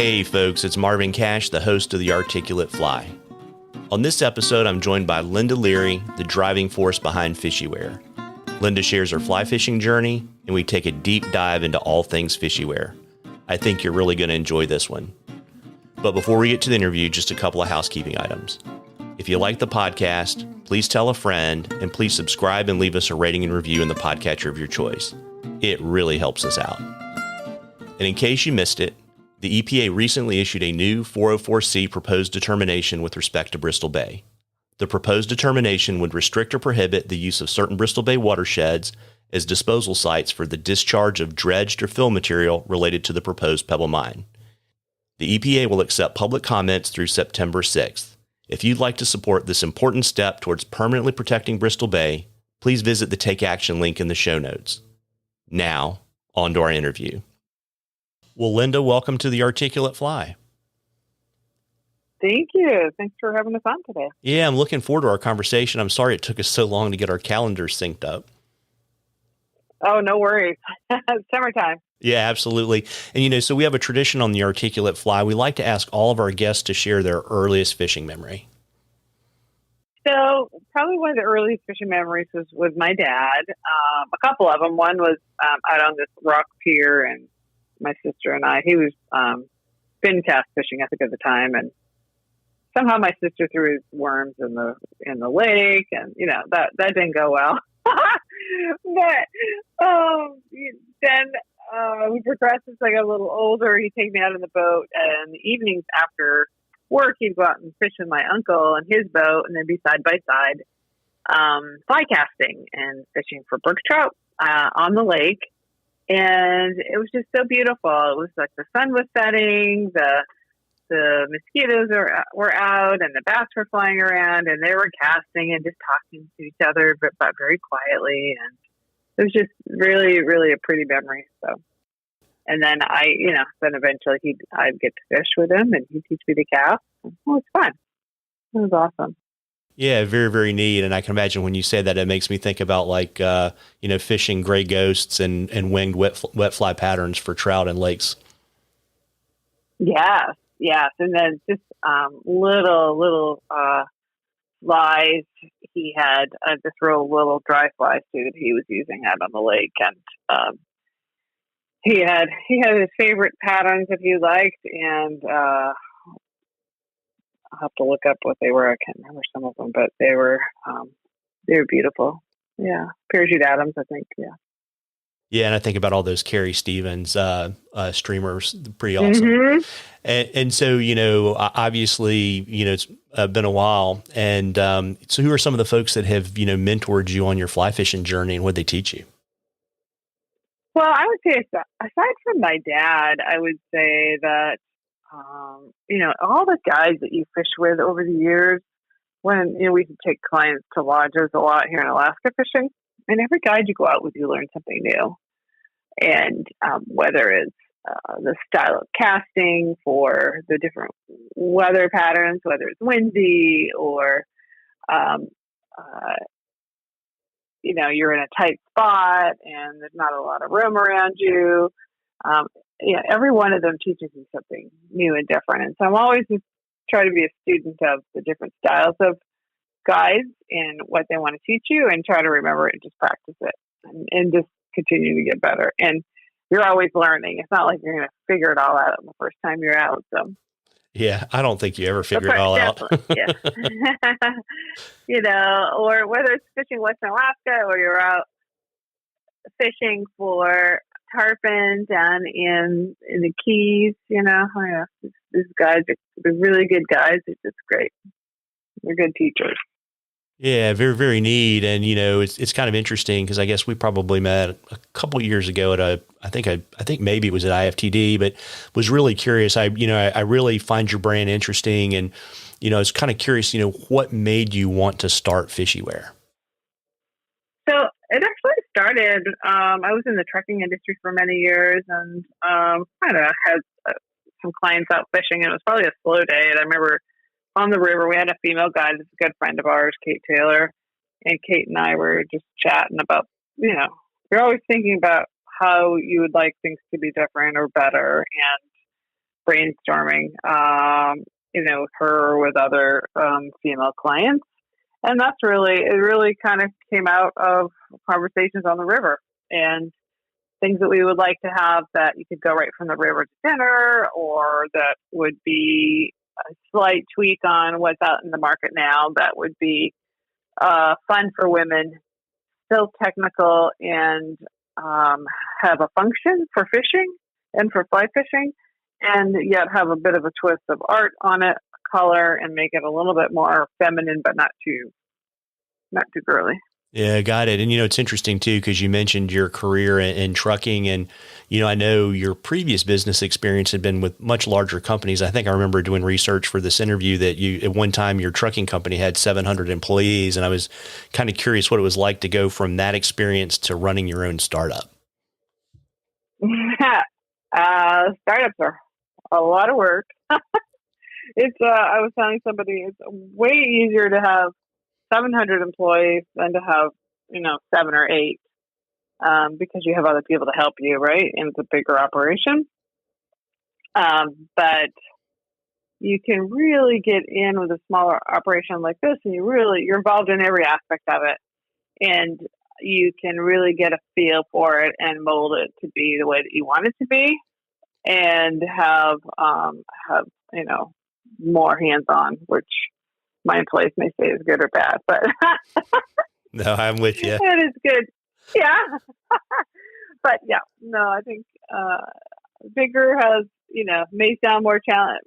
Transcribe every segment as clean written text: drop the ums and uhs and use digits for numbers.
Hey folks, it's Marvin Cash, the host of The Articulate Fly. On this episode, I'm joined by Linda Leary, the driving force behind FisheWear. Linda shares her fly fishing journey, and we take a deep dive into all things FisheWear. I think you're really going to enjoy this one. But before we get to the interview, just a couple of housekeeping items. If you like the podcast, please tell a friend, and please subscribe and leave us a rating and review in the podcatcher of your choice. It really helps us out. And in case you missed it, the EPA recently issued a new 404C proposed determination with respect to Bristol Bay. The proposed determination would restrict or prohibit the use of certain Bristol Bay watersheds as disposal sites for the discharge of dredged or fill material related to the proposed pebble mine. The EPA will accept public comments through September 6th. If you'd like to support this important step towards permanently protecting Bristol Bay, please visit the Take Action link in the show notes. Now, on to our interview. Well, Linda, welcome to The Articulate Fly. Thank you. Thanks for having us on today. Yeah, I'm looking forward to our conversation. I'm sorry it took us so long to get our calendars synced up. Oh, no worries. Summertime. Yeah, absolutely. And, so we have a tradition on The Articulate Fly. We like to ask all of our guests to share their earliest fishing memory. So probably one of the earliest fishing memories was with my dad. A couple of them. One was out on this rock pier, and my sister and I, he was fin cast fishing, I think, at the time. And somehow my sister threw his worms in the lake, and, that didn't go well. But then we progressed as I got a little older. He'd take me out on the boat, and the evenings after work, he'd go out and fish with my uncle and his boat, and then be side by side fly casting and fishing for brook trout on the lake. And it was just so beautiful. It was like the sun was setting, the mosquitoes were out, and the bats were flying around, and they were casting and just talking to each other, but very quietly. And it was just really, really a pretty memory. So, and then then eventually I'd get to fish with him, and he'd teach me to cast. It was fun. It was awesome. Yeah, very, very neat. And I can imagine when you say that, it makes me think about fishing gray ghosts and winged wet fly patterns for trout in lakes. Yes. And then just little flies. He had this real little dry fly suit he was using out on the lake. And he had his favorite patterns that he liked. And I'll have to look up what they were. I can't remember some of them, but they were beautiful. Yeah. Parachute Adams, I think. Yeah. Yeah. And I think about all those Carrie Stevens streamers, pretty awesome. Mm-hmm. And so, obviously, it's been a while. And so who are some of the folks that have, mentored you on your fly fishing journey, and what they teach you? Well, I would say aside from my dad, I would say that, all the guys that you fish with over the years, when, we could take clients to lodges a lot here in Alaska fishing, and every guide you go out with, you learn something new. And whether it's the style of casting for the different weather patterns, whether it's windy or, you're in a tight spot and there's not a lot of room around you. Every one of them teaches you something new and different. And so I'm always just try to be a student of the different styles of guides and what they want to teach you, and try to remember it and just practice it and just continue to get better. And you're always learning. It's not like you're going to figure it all out the first time you're out. So, yeah, I don't think you ever figure it all out. Yeah. Or whether it's fishing Western Alaska or you're out fishing for tarpon down in the Keys, these guys are really good guys. It's just great. They're good teachers. Yeah, very, very neat. And, it's kind of interesting because I guess we probably met a couple of years ago at I think maybe it was at IFTD, but was really curious. I really find your brand interesting, and, I was kind of curious, what made you want to start FisheWear? So it actually started, I was in the trucking industry for many years, and had some clients out fishing, and it was probably a slow day. And I remember on the river, we had a female guide, this good friend of ours, Kate Taylor, and Kate and I were just chatting about, we're always thinking about how you would like things to be different or better. brainstorming, her with other female clients. And it really kind of came out of conversations on the river and things that we would like to have that you could go right from the river to dinner, or that would be a slight tweak on what's out in the market now that would be fun for women, still technical, and have a function for fishing and for fly fishing, and yet have a bit of a twist of art on it, color, and make it a little bit more feminine, but not too girly. Yeah, got it. And, it's interesting too, because you mentioned your career in trucking, and, I know your previous business experience had been with much larger companies. I think I remember doing research for this interview that at one time your trucking company had 700 employees. And I was kind of curious what it was like to go from that experience to running your own startup. Startups are a lot of work. I was telling somebody, it's way easier to have 700 employees than to have, 7 or 8, because you have other people to help you, right? And it's a bigger operation. But you can really get in with a smaller operation like this, and you're involved in every aspect of it. And you can really get a feel for it and mold it to be the way that you want it to be, and have more hands-on, which my employees may say is good or bad, but no, I'm with you. It is good. Yeah. But yeah, no, I think, bigger has, may sound more challenging,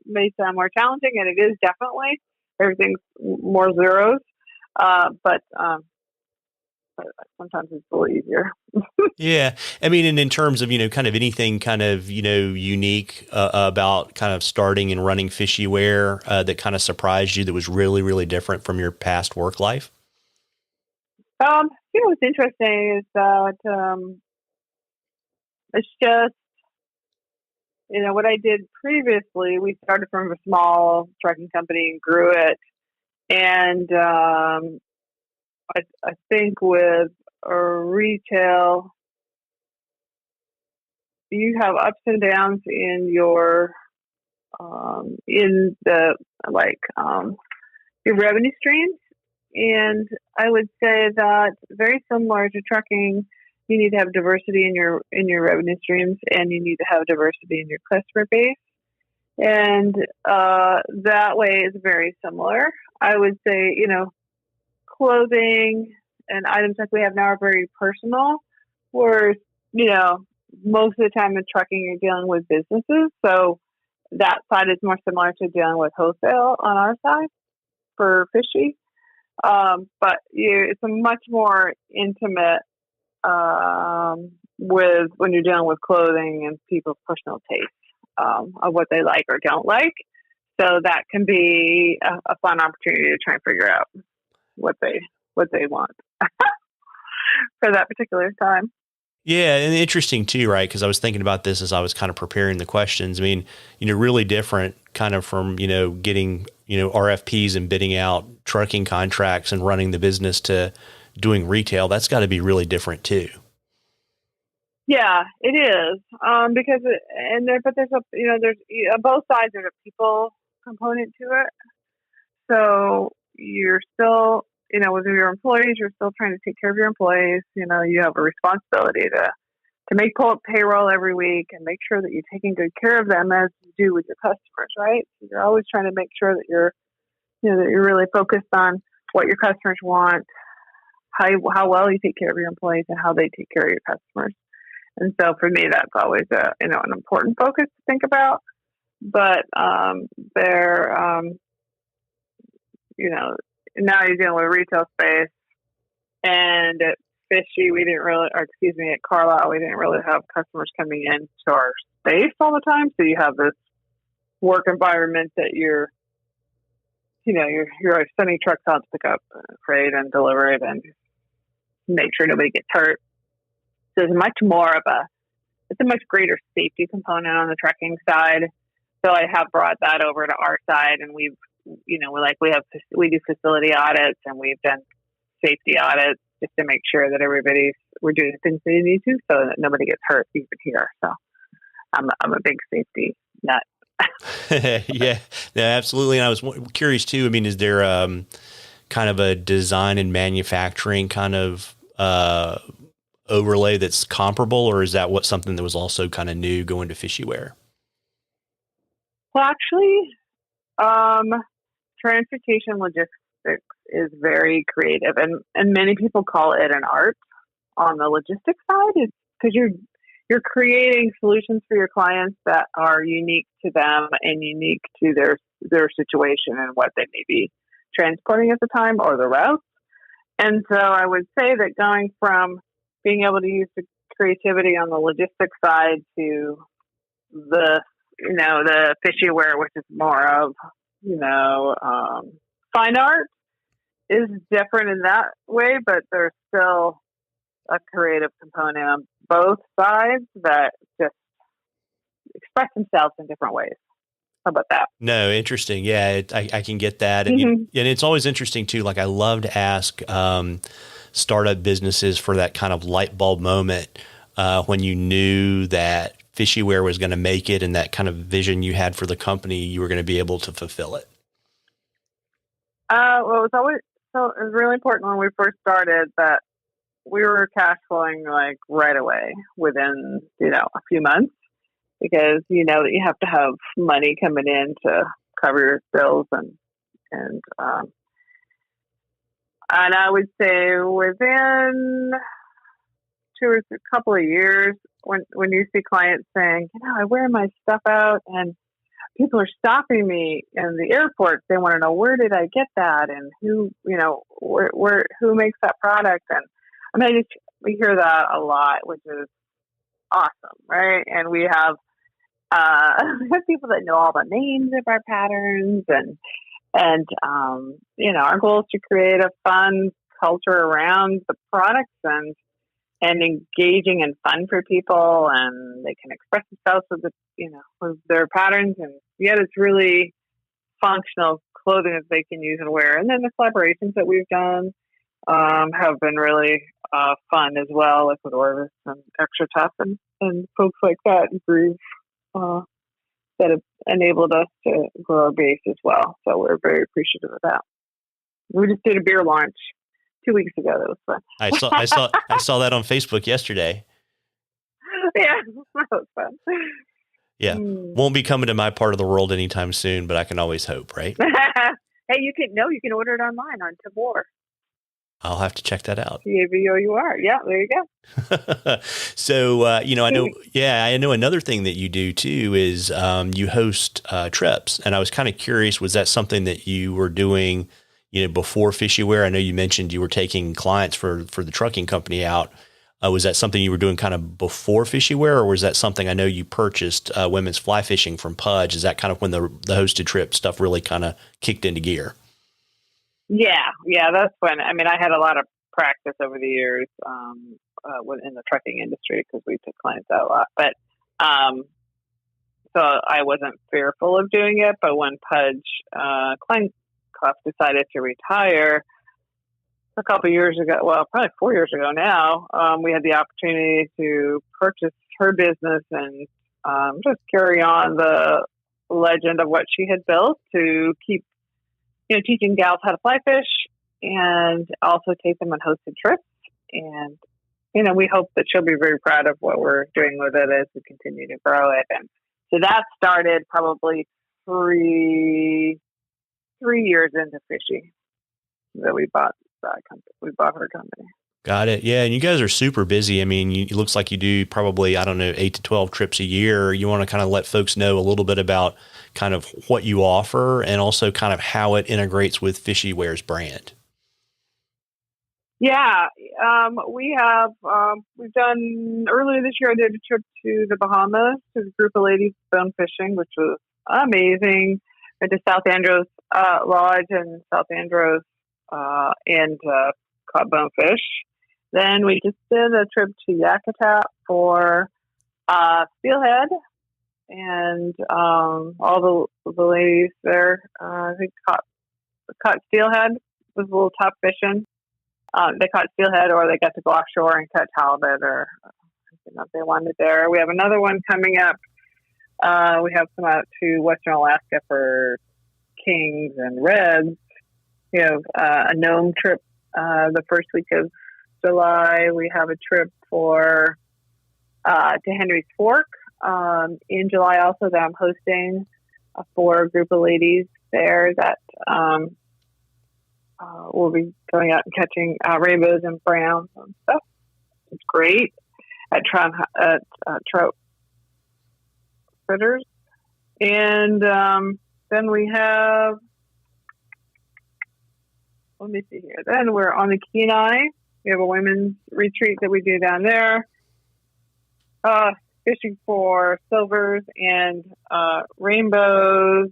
and it is definitely. Everything's more zeros. But sometimes it's a little easier. Yeah. I mean, and in terms of, kind of anything kind of, unique about kind of starting and running FisheWear that kind of surprised you, that was really, really different from your past work life? What's interesting is that it's just, what I did previously, we started from a small trucking company and grew it. And I think with retail, you have ups and downs in your your revenue streams, and I would say that very similar to trucking, you need to have diversity in your revenue streams, and you need to have diversity in your customer base, and that way is very similar. I would say, clothing and items like we have now are very personal, whereas, most of the time in trucking, you're dealing with businesses. So that side is more similar to dealing with wholesale on our side for Fishe. But it's a much more intimate with when you're dealing with clothing and people's personal taste of what they like or don't like. So that can be a fun opportunity to try and figure out what they want for that particular time. Yeah. And interesting too, right? Because I was thinking about this as I was kind of preparing the questions. I mean, really different kind of from, getting, RFPs and bidding out trucking contracts and running the business to doing retail. That's got to be really different too. Yeah, it is. Because there's both sides. There's a people component to it. So you're still, with your employees, you're still trying to take care of your employees. You have a responsibility to make payroll every week and make sure that you're taking good care of them as you do with your customers, right? So you're always trying to make sure that you're really focused on what your customers want, how well you take care of your employees, and how they take care of your customers. And so for me, that's always an important focus to think about. But now you're dealing with retail space, and at Fishe, at Carlisle, we didn't really have customers coming into our space all the time. So you have this work environment that you're sending trucks out to pick up freight and deliver it and make sure nobody gets hurt. So there's much a much greater safety component on the trucking side. So I have brought that over to our side, and we do facility audits, and we've done safety audits just to make sure that we're doing the things they need to, so that nobody gets hurt even here. So I'm a big safety nut Yeah, no, absolutely. And I was curious too. I mean, is there kind of a design and manufacturing kind of overlay that's comparable, or is that something that was also kind of new going to FisheWear? Well, actually, transportation logistics is very creative, and many people call it an art on the logistics side. It's because you're creating solutions for your clients that are unique to them and unique to their situation and what they may be transporting at the time or the route. And so I would say that going from being able to use the creativity on the logistics side to the FisheWear, which is more of, fine art, is different in that way, but there's still a creative component on both sides that just express themselves in different ways. How about that? No, interesting. Yeah, I can get that. And, and it's always interesting too. Like I love to ask startup businesses for that kind of light bulb moment when you knew that FisheWear was going to make it and that kind of vision you had for the company, you were going to be able to fulfill it. Well, it was really important when we first started that we were cash flowing like right away within, a few months, because that you have to have money coming in to cover your bills and I would say within a couple of years, when you see clients saying, I wear my stuff out and people are stopping me in the airport, they want to know, where did I get that? And who makes that product? And we hear that a lot, which is awesome. Right. And we have people that know all the names of our patterns and our goal is to create a fun culture around the products and engaging and fun for people, and they can express themselves with their patterns, and yet it's really functional clothing that they can use and wear. And then the collaborations that we've done have been really fun as well, like with Orvis and XTRATUF and folks like that in Groove that have enabled us to grow our base as well. So we're very appreciative of that. We just did a beer launch 2 weeks ago. That was fun. I saw that on Facebook yesterday. Yeah, that was fun. Yeah, won't be coming to my part of the world anytime soon, but I can always hope, right? Hey, you can order it online on Tabor. I'll have to check that out. TABOUR. Yeah, there you go. So, I know another thing that you do too is you host trips. And I was kind of curious, was that something that you were doing, before FisheWear? I know you mentioned you were taking clients for the trucking company out. Was that something you were doing kind of before FisheWear, or was that something, I know you purchased women's fly fishing from Pudge? Is that kind of when the hosted trip stuff really kind of kicked into gear? Yeah, that's when, I had a lot of practice over the years in the trucking industry because we took clients out a lot. But so I wasn't fearful of doing it. But when Pudge Kleinkoff decided to retire a couple of years ago, well, probably 4 years ago now, we had the opportunity to purchase her business and just carry on the legend of what she had built to keep teaching gals how to fly fish and also take them on hosted trips. And, we hope that she'll be very proud of what we're doing with it as we continue to grow it. And so that started probably three years into Fishe that we bought her company. Got it. Yeah. And you guys are super busy. It looks like you do probably, 8 to 12 trips a year. You want to kind of let folks know a little bit about kind of what you offer and also kind of how it integrates with FisheWear's brand. Yeah. We've done, earlier this year, I did a trip to the Bahamas to a group of ladies bone fishing, which was amazing. Went to South Andros Lodge and South Andros and caught bonefish. Then we just did a trip to Yakutat for steelhead, and all the ladies there, I think caught steelhead. Was a little tough fishing. They caught steelhead, or they got to go offshore and catch halibut, or something that they wanted there. We have another one coming up We have some out to Western Alaska for kings and reds. We have a gnome trip the first week of July. We have a trip to Henry's Fork in July also that I'm hosting for a group of ladies there that will be going out and catching rainbows and browns and stuff. It's great at trout critters. And then we have, let me see here. Then we're on the Kenai. We have a women's retreat that we do down there. Fishing for silvers and rainbows,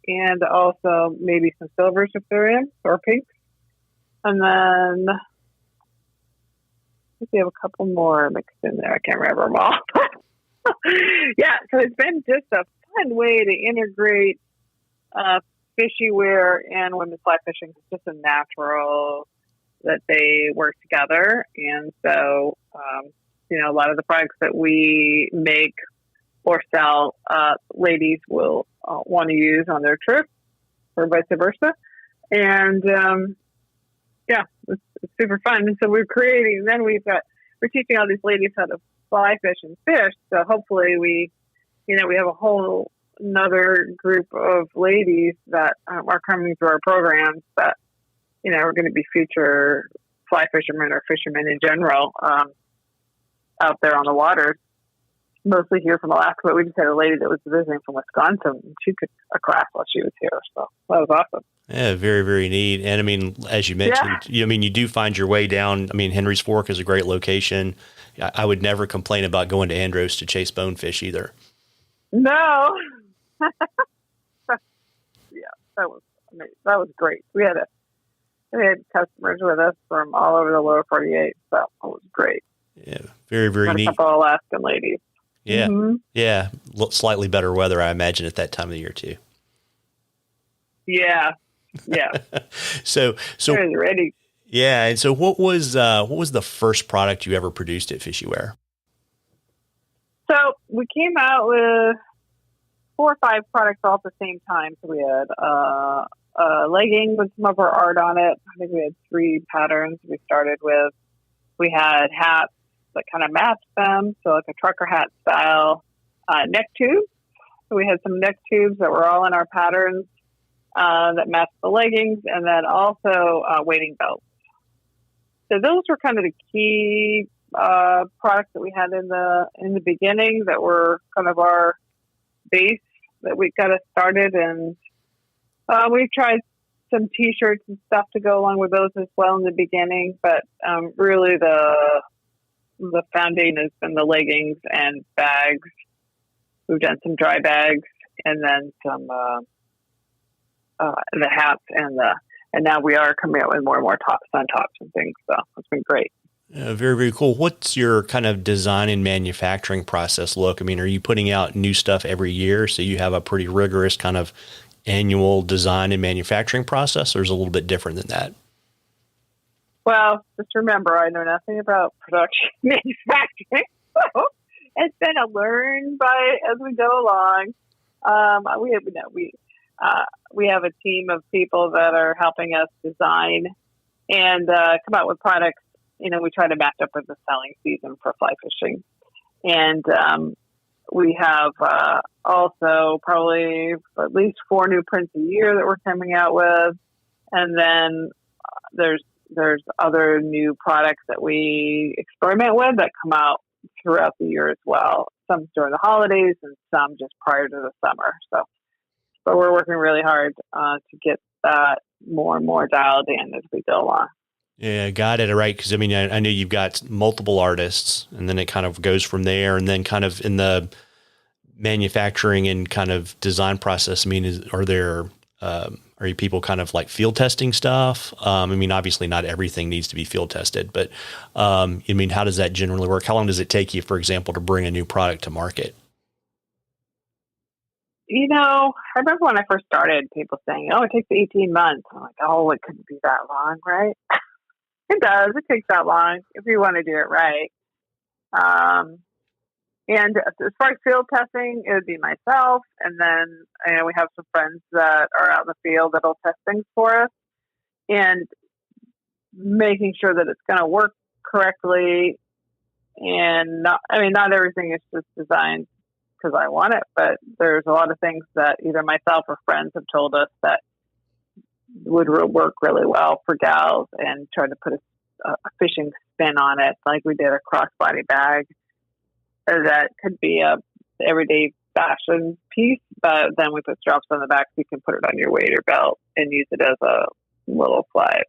and also maybe some silvers if they're in, or pinks. And then I think we have a couple more mixed in there. I can't remember them all. Yeah, so it's been just a fun way to integrate FisheWear and women's fly fishing. It's just a natural that they work together. And so, a lot of the products that we make or sell, ladies will want to use on their trip or vice versa. And, it's super fun. And so we're teaching all these ladies how to fly fish and fish. So hopefully we have a whole another group of ladies that are coming through our programs that, are going to be future fly fishermen or fishermen in general, out there on the waters, mostly here from Alaska. But we just had a lady that was visiting from Wisconsin, and she took a class while she was here. So that was awesome. Yeah, very, very neat. And I mean, as you mentioned, you do find your way down. I mean, Henry's Fork is a great location. I would never complain about going to Andros to chase bonefish either. No. That was amazing. That was great. We had customers with us from all over the lower 48. So it was great. Yeah, very, very neat. A couple Alaskan ladies. Yeah, mm-hmm. Yeah. Slightly better weather, I imagine, at that time of the year too. Yeah. So ready. Yeah, and so what was the first product you ever produced at FisheWear? So we came out with 4 or 5 products all at the same time. So we had a legging with some of our art on it. I think we had 3 patterns we started with. We had hats that kind of matched them, so like a trucker hat style. Neck tubes. So we had some neck tubes that were all in our patterns that matched the leggings, and then also wading belts. So those were kind of the key products that we had in the beginning that were kind of our base that we got us started. And we tried some T-shirts and stuff to go along with those as well in the beginning, but really the foundation has been the leggings and bags. We've done some dry bags, and then some the hats and now we are coming out with more and more sun tops and things. So it's been great. Very, very cool. What's your kind of design and manufacturing process look? I mean, are you putting out new stuff every year, so you have a pretty rigorous kind of annual design and manufacturing process, or is it a little bit different than that? Well, just remember, I know nothing about production manufacturing. So it's been a learn by as we go along. We have a team of people that are helping us design and come out with products. We try to match up with the selling season for fly fishing. And we have also probably at least 4 new prints a year that we're coming out with. And then there's other new products that we experiment with that come out throughout the year as well. Some during the holidays and some just prior to the summer. But we're working really hard to get that more and more dialed in as we go along. Yeah, got it. Right. Because I mean, I know you've got multiple artists, and then it kind of goes from there. And then kind of in the manufacturing and kind of design process, I mean, are you people kind of like field testing stuff? I mean, obviously not everything needs to be field tested, but I mean, how does that generally work? How long does it take you, for example, to bring a new product to market? I remember when I first started, people saying, "Oh, it takes 18 months." I'm like, "Oh, it couldn't be that long, right?" It does. It takes that long if you want to do it right. And as far as field testing, it would be myself. And then we have some friends that are out in the field that'll test things for us and making sure that it's going to work correctly. And not everything is just designed because I want it, but there's a lot of things that either myself or friends have told us that would work really well for gals and try to put a fishing spin on it. Like we did a crossbody bag that could be a everyday fashion piece, but then we put straps on the back so you can put it on your wader belt and use it as a little fly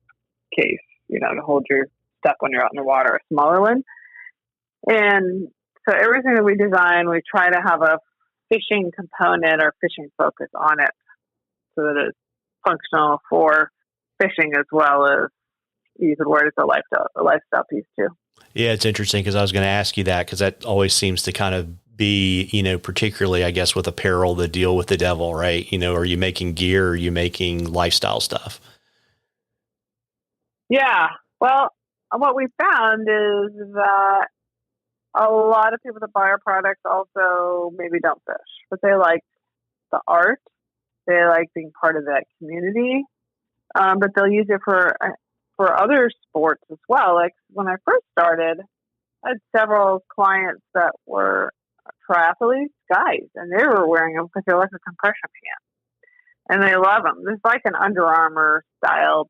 case, to hold your stuff when you're out in the water, a smaller one. And so everything that we design, we try to have a fishing component or fishing focus on it so that it's functional for fishing as well as you could wear it as a lifestyle piece too. Yeah, it's interesting because I was going to ask you that because that always seems to kind of be, particularly, I guess, with apparel, the deal with the devil, right? Are you making gear or are you making lifestyle stuff? Yeah. Well, what we found is that a lot of people that buy our products also maybe don't fish, but they like the art. They like being part of that community. But they'll use it for other sports as well. Like when I first started, I had several clients that were triathletes, guys, and they were wearing them because they're like a compression pant, and they love them. It's like an Under Armour style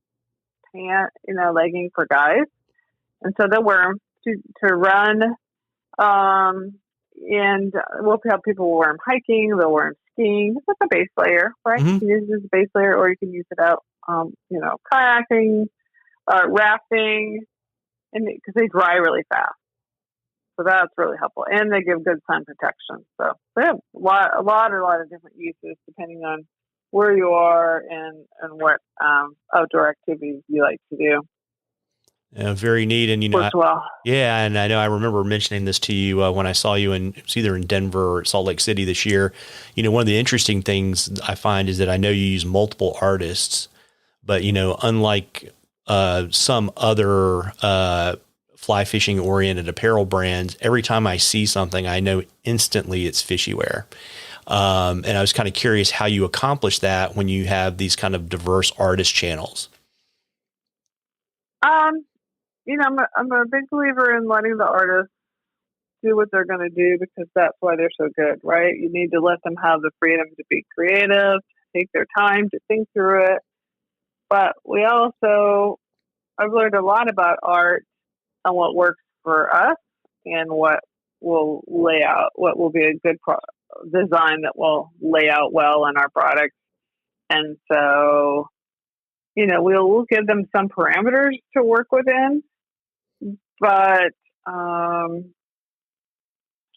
pant, legging for guys, and so they'll wear them to run. And we'll have people wear them hiking. They'll wear them skiing. It's like a base layer, right? Mm-hmm. You can use it as a base layer, or you can use it out, kayaking, rafting, and because they dry really fast. So that's really helpful. And they give good sun protection. So they have a lot of different uses depending on where you are and what outdoor activities you like to do. Very neat. And, yeah. And I know I remember mentioning this to you when I saw you it was either in Denver or Salt Lake City this year. One of the interesting things I find is that I know you use multiple artists, but, unlike some other fly fishing oriented apparel brands, every time I see something, I know instantly it's FisheWear. And I was kind of curious how you accomplish that when you have these kind of diverse artist channels. I'm a big believer in letting the artists do what they're going to do because that's why they're so good, right? You need to let them have the freedom to be creative, take their time to think through it. But I've learned a lot about art and what works for us and what will be a good design that will lay out well in our products. And so, we'll give them some parameters to work within, but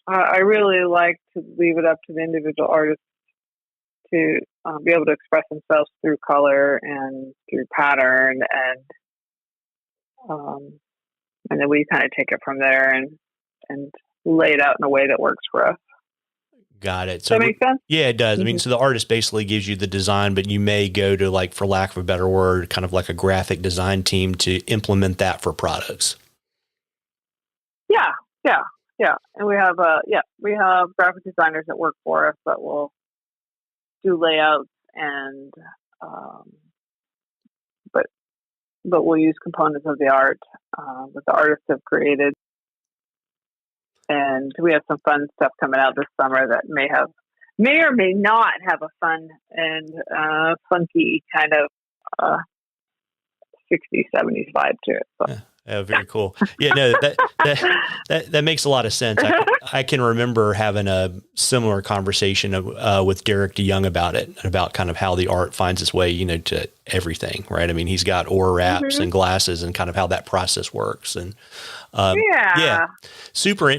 I really like to leave it up to the individual artists to be able to express themselves through color and through pattern, and then we kind of take it from there and lay it out in a way that works for us. Got it. Does that make sense? Yeah, it does. Mm-hmm. I mean, so the artist basically gives you the design, but you may go to, like, for lack of a better word, kind of like a graphic design team to implement that for products. Yeah. And we have graphic designers that work for us that will do layouts and, but we'll use components of the art that the artists have created. And we have some fun stuff coming out this summer that may or may not have a fun and funky kind of 60s, 70s vibe to it. So. Oh, very cool. Yeah, no, that makes a lot of sense. I can remember having a similar conversation with Derek DeYoung about it, about kind of how the art finds its way, to everything, right? I mean, he's got oar wraps and glasses and kind of how that process works. And super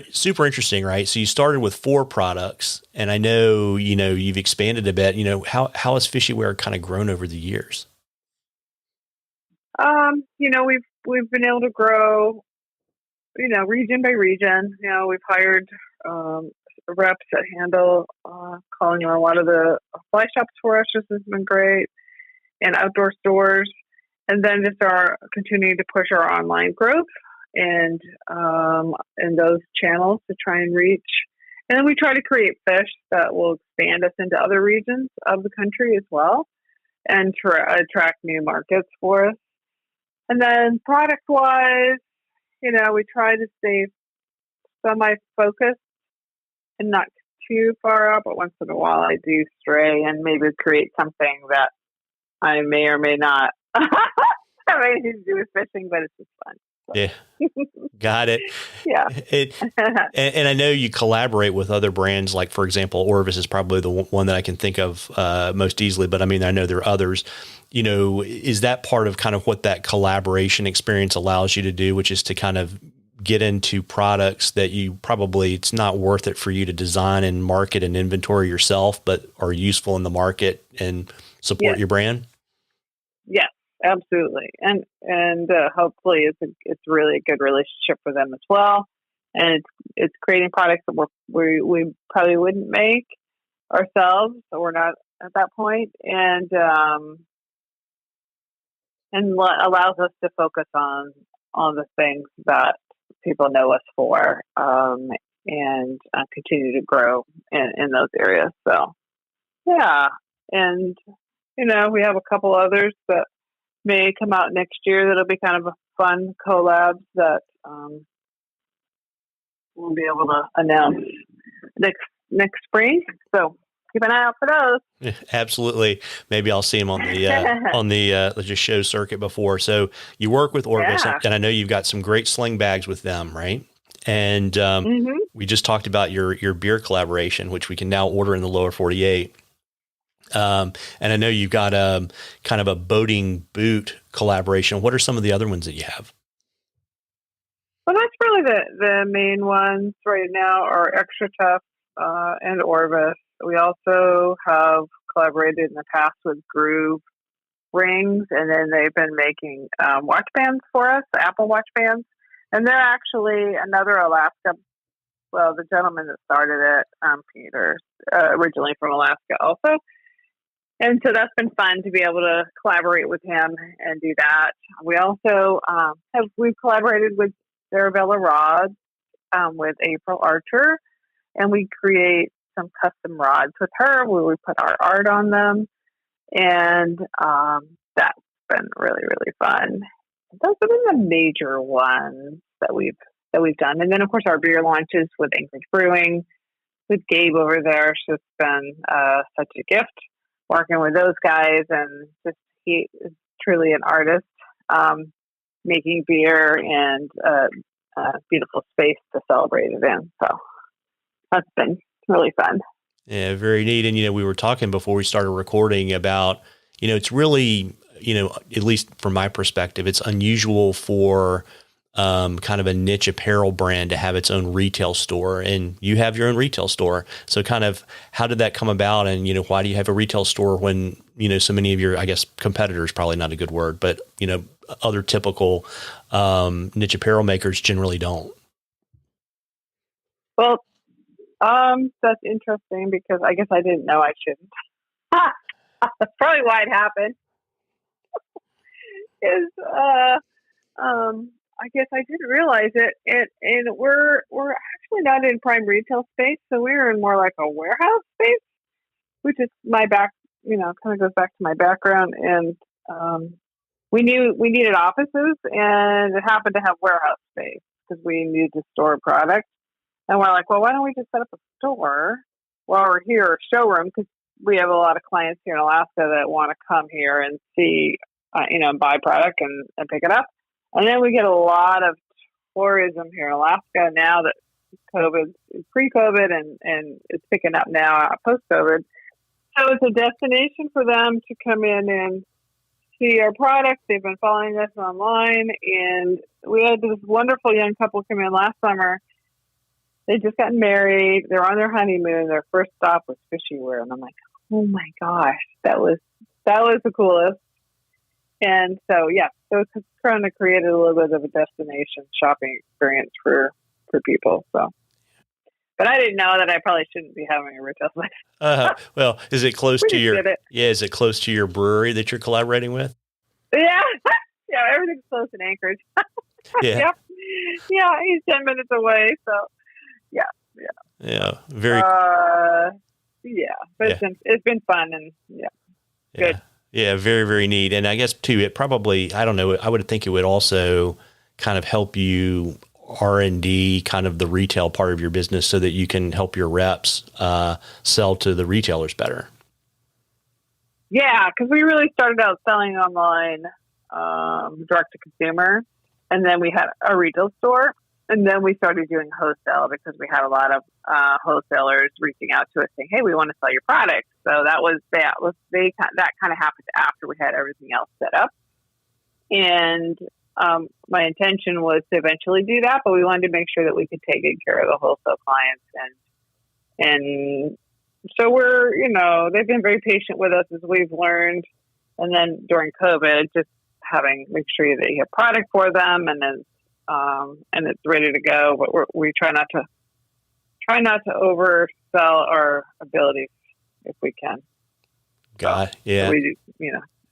interesting, right? So you started with 4 products, and I know, you've expanded a bit. How has FisheWear kind of grown over the years? We've been able to grow, region by region. We've hired reps that handle calling on a lot of the fly shops for us, which has been great, and outdoor stores, and then just continuing to push our online growth and those channels to try and reach And then we try to create fish that will expand us into other regions of the country as well and attract new markets for us. And then product-wise, we try to stay semi-focused and not too far out, but once in a while I do stray and maybe create something that I may or may not have anything to do with fishing, but it's just fun. So. Yeah. Got it. Yeah. And I know you collaborate with other brands, like, for example, Orvis is probably the one that I can think of most easily, but I mean, I know there are others. Is that part of kind of what that collaboration experience allows you to do, which is to kind of get into products that it's not worth it for you to design and market and inventory yourself, but are useful in the market and support your brand? Yes, absolutely. And hopefully it's really a good relationship for them as well. And it's creating products that we probably wouldn't make ourselves, so we're not at that point, and allows us to focus on the things that people know us for, and continue to grow in those areas. So, yeah. And, we have a couple others that may come out next year that'll be kind of a fun collabs that we'll be able to announce next spring. So keep an eye out for those. Yeah, absolutely. Maybe I'll see him on the just show circuit before. So you work with Orvis, and I know you've got some great sling bags with them, right? And we just talked about your beer collaboration, which we can now order in the lower 48. And I know you've got a kind of a boating boot collaboration. What are some of the other ones that you have? Well, that's really the main ones right now are XTRATUF and Orvis. We also have collaborated in the past with Groove Rings, and then they've been making watch bands for us, the Apple watch bands. And they're actually another Alaska. Well, the gentleman that started it, Peter, originally from Alaska also. And so that's been fun to be able to collaborate with him and do that. We also we've collaborated with Arabella Rods with April Archer, and we create some custom rods with her where we put our art on them. And that's been really, really fun. Those have been the major ones that we've done. And then, of course, our beer launches with Anchorage Brewing, with Gabe over there. It's just been such a gift working with those guys. And just he is truly an artist, making beer and a beautiful space to celebrate it in. So that's been really fun. Yeah, very neat. And, we were talking before we started recording about, it's really, at least from my perspective, it's unusual for kind of a niche apparel brand to have its own retail store, and you have your own retail store. So kind of how did that come about? And, why do you have a retail store when, so many of your, I guess, competitors, probably not a good word, but, other typical niche apparel makers generally don't? Well, that's interesting because I guess I didn't know I shouldn't. That's probably why it happened. I guess I didn't realize it. And we're actually not in prime retail space, so we're in more like a warehouse space, which is my kind of goes back to my background. And we knew we needed offices, and it happened to have warehouse space because we needed to store product. And we're like, well, why don't we just set up a store while we're here, a showroom, because we have a lot of clients here in Alaska that want to come here and see, buy product and pick it up. And then we get a lot of tourism here in Alaska now that pre-COVID and it's picking up now post-COVID. So it's a destination for them to come in and see our products. They've been following us online, and we had this wonderful young couple come in last summer. They just got married. They're on their honeymoon. Their first stop was FisheWear, and I'm like, oh my gosh, that was the coolest. And so, so it's kind of created a little bit of a destination shopping experience for people. So, but I didn't know that I probably shouldn't be having a retail place. Well, is it close to your? Is it close to your brewery that you're collaborating with? Yeah, everything's close in Anchorage. Yeah, he's 10 minutes away. So, yeah. Yeah. Very. Yeah, but it's been fun and good. Yeah. Very, very neat. And I guess too, it probably, I don't know, I would think it would also kind of help you R&D kind of the retail part of your business so that you can help your reps, sell to the retailers better. Yeah. Cause we really started out selling online, direct to consumer. And then we had a retail store. And then we started doing wholesale because we had a lot of wholesalers reaching out to us saying, "Hey, we want to sell your product." So that kind of happened after we had everything else set up. And my intention was to eventually do that, but we wanted to make sure that we could take good care of the wholesale clients. And so they've been very patient with us as we've learned. And then during COVID, just make sure that you have product for them and it's ready to go, but we try not to oversell our abilities if we can. God, yeah. So we do,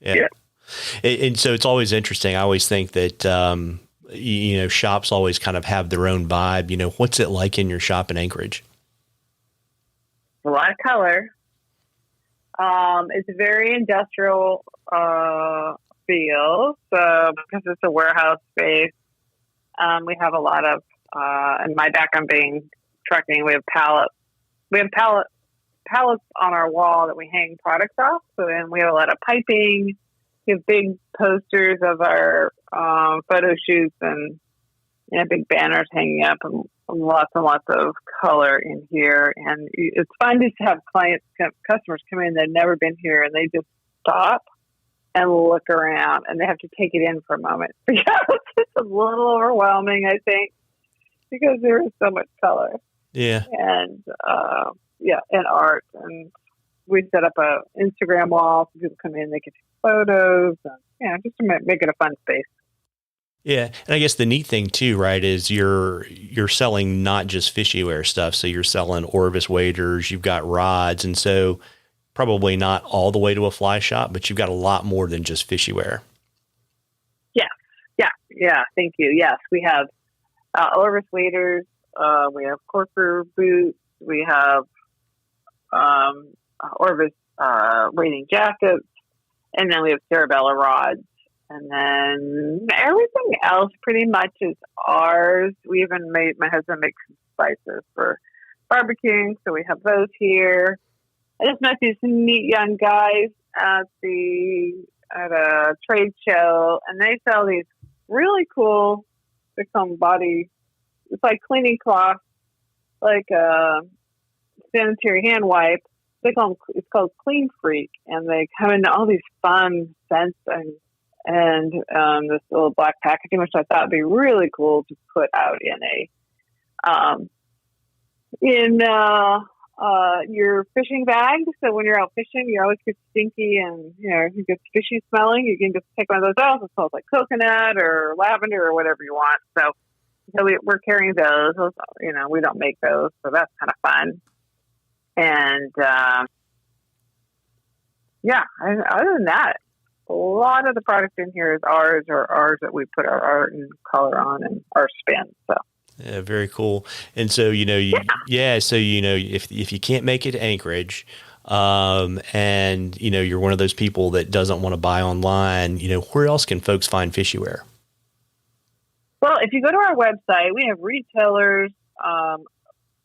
yeah. And so it's always interesting. I always think that, shops always kind of have their own vibe. What's it like in your shop in Anchorage? A lot of color. It's a very industrial, feel. So because it's a warehouse space, we have a lot of, in my background being trucking, we have pallets. We have pallets on our wall that we hang products off. So then we have a lot of piping. We have big posters of our photo shoots and big banners hanging up and lots of color in here. And it's fun to have customers come in that have never been here and they just stop and look around, and they have to take it in for a moment because it's a little overwhelming, I think, because there is so much color. Yeah. And and art. And we set up a Instagram wall so people come in, they can take photos, and just to make it a fun space. Yeah, and I guess the neat thing too, right, is you're selling not just FisheWear stuff. So you're selling Orvis waders, you've got rods, and so probably not all the way to a fly shop, but you've got a lot more than just FisheWear. Yeah. Thank you. Yes, we have Orvis waders. We have Corker boots. We have Orvis wading jackets, and then we have Cerebella rods. And then everything else pretty much is ours. We even my husband makes some spices for barbecuing, so we have those here. I just met these neat young guys at a trade show, and they sell these really cool, they call them it's like cleaning cloth, like a sanitary hand wipe. It's called Clean Freak, and they come in all these fun scents and this little black packaging, which I thought would be really cool to put out in your fishing bag. So when you're out fishing, you always get stinky and you get fishy smelling. You can just take one of those out. It smells like coconut or lavender or whatever you want. So we're carrying those. We don't make those, so that's kind of fun. And other than that, a lot of the product in here is ours, or ours that we put our art and color on and our spin. So. Yeah, very cool. And so, if you can't make it to Anchorage, and you're one of those people that doesn't want to buy online, where else can folks find FisheWear? Well, if you go to our website, we have retailers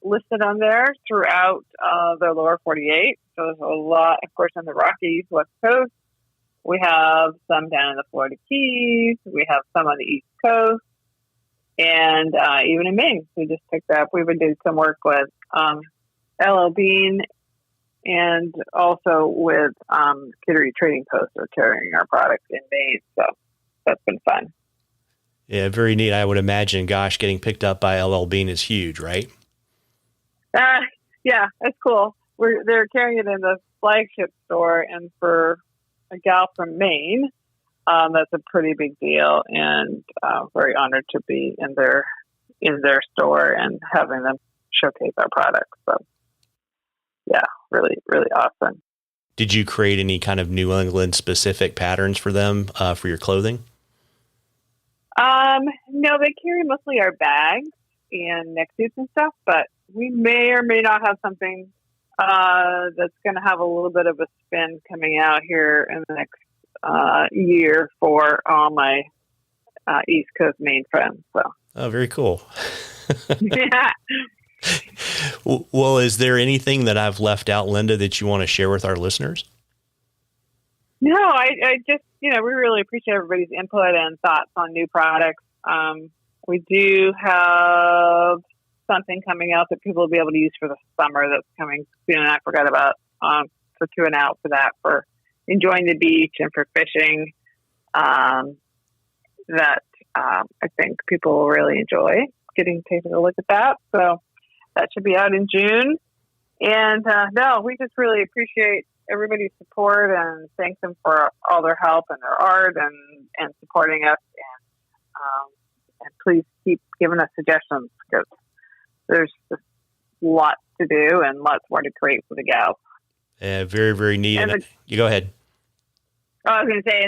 listed on there throughout the lower 48. So there's a lot, of course, on the Rockies, West Coast. We have some down in the Florida Keys. We have some on the East Coast. And even in Maine, we just picked up. We've been doing some work with LL Bean and also with Kittery Trading Post are carrying our products in Maine. So that's been fun. Yeah, very neat. I would imagine, gosh, getting picked up by LL Bean is huge, right? Yeah, it's cool. They're carrying it in the flagship store, and for a gal from Maine, that's a pretty big deal, and very honored to be in their store and having them showcase our products. So, yeah, really, really awesome. Did you create any kind of New England specific patterns for them for your clothing? No, they carry mostly our bags and neck suits and stuff, but we may or may not have something that's going to have a little bit of a spin coming out here in the next year for all my East Coast Maine friends. So. Oh, very cool. Yeah. Well, is there anything that I've left out, Linda, that you want to share with our listeners? No, I just, we really appreciate everybody's input and thoughts on new products. We do have something coming out that people will be able to use for the summer that's coming soon. And I forgot about for to and out for that, for enjoying the beach and for fishing. That I think people will really enjoy taking a look at that. So that should be out in June. And no, we just really appreciate everybody's support and thank them for all their help and their art and supporting us. And please keep giving us suggestions, because there's just lots to do and lots more to create for the gals. Yeah, very, very neat. And you go ahead. I was going to say,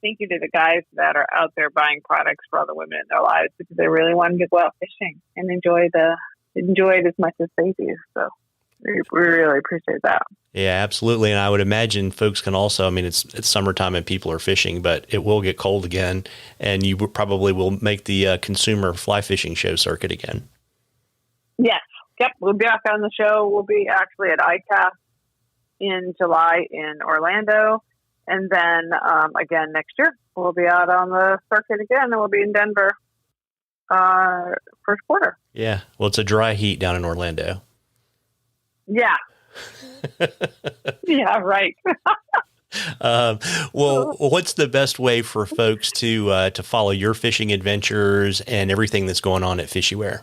thank you to the guys that are out there buying products for other women in their lives, because they really want to go out fishing and enjoy it as much as they do. So we really appreciate that. Yeah, absolutely. And I would imagine folks can also, it's summertime and people are fishing, but it will get cold again. And you probably will make the consumer fly fishing show circuit again. Yes. Yep. We'll be back on the show. We'll be actually at ICAST in July in Orlando. And then again next year, we'll be out on the circuit again, and we'll be in Denver first quarter. Yeah. Well, it's a dry heat down in Orlando. Yeah. Yeah, right. Well, what's the best way for folks to follow your fishing adventures and everything that's going on at FisheWear?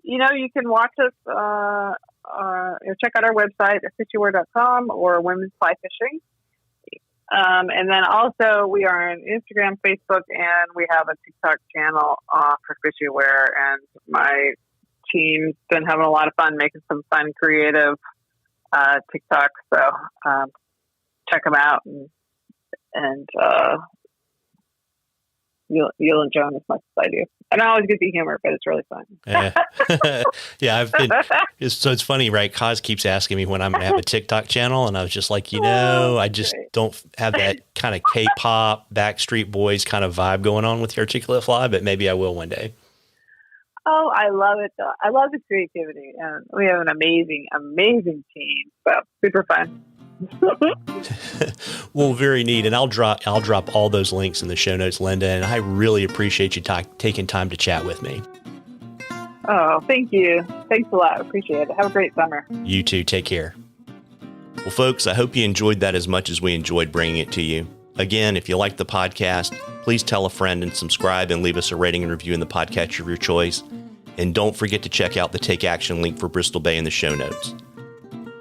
You can watch us, check out our website at FisheWear.com or Women's Fly Fishing. And then also we are on Instagram, Facebook, and we have a TikTok channel for FisheWear. And my team's been having a lot of fun making some fun, creative TikToks. So check them out, and you'll enjoy them as much as I do. And I always get the humor, but it's really fun. Yeah, it's funny, right? Kaz keeps asking me when I'm going to have a TikTok channel, and I was just like, I just don't have that kind of K-pop, Backstreet Boys kind of vibe going on with the Articulate Fly, but maybe I will one day. Oh, I love it, though. I love the creativity, and we have an amazing, amazing team. So super fun. Well, very neat. And I'll drop all those links in the show notes, Linda. And I really appreciate you taking time to chat with me. Oh, thank you. Thanks a lot. Appreciate it. Have a great summer. You too. Take care. Well, folks, I hope you enjoyed that as much as we enjoyed bringing it to you. Again, if you like the podcast, please tell a friend and subscribe and leave us a rating and review in the podcatcher of your choice. And don't forget to check out the Take Action link for Bristol Bay in the show notes.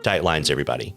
Tight lines, everybody.